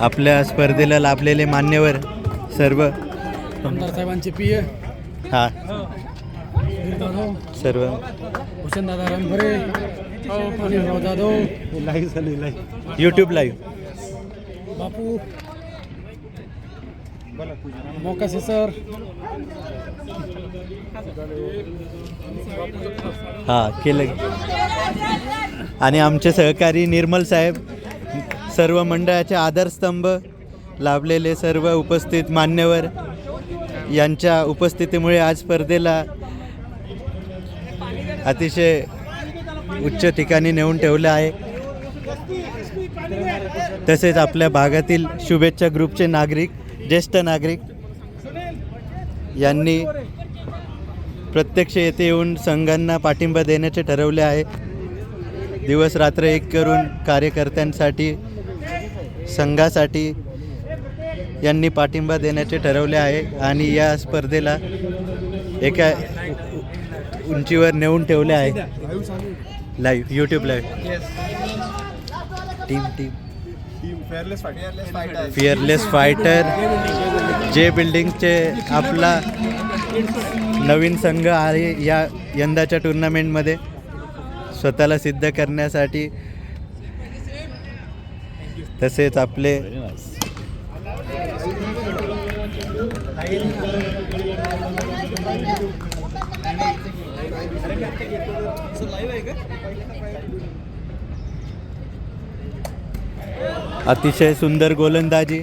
आपल्या स्पर्धेला लाभलेले मान्यवर सर्व आमदार साहेबांचे पीए हा सर्व भूषण दादा Ranbhare Anil Jadhav live YouTube live Bapu Mokase sir हा केलं. आणि आमचे सहकारी निर्मल साहेब, सर्व मंडळाचे आधारस्तंभ, लाभलेले सर्व उपस्थित मान्यवर यांच्या उपस्थितीमुळे आज स्पर्धेला अतिशय उच्च ठिकाणी नेऊन ठेवलं आहे. तसेच आपल्या भागातील शुभेच्छा ग्रुपचे नागरिक, ज्येष्ठ नागरिक यांनी प्रत्यक्ष येथे येऊन संघांना पाठिंबा देण्याचे ठरवले आहे. दिवस रात्र एक करून कार्यकर्त्यांसाठी, संघासाठी यांनी पाठिंबा देण्याचे ठरवले आहे आणि या स्पर्धेला एका उंचीवर नेऊन ठेवले आहे. Live YouTube live team fearless fighter जे बिल्डिंगचे आपला नवीन संघ आहे या यंदाच्या टुर्नामेंटमध्ये स्वतःला सिद्ध करण्यासाठी. तसेच आपले अतिशय सुंदर गोलंदाजी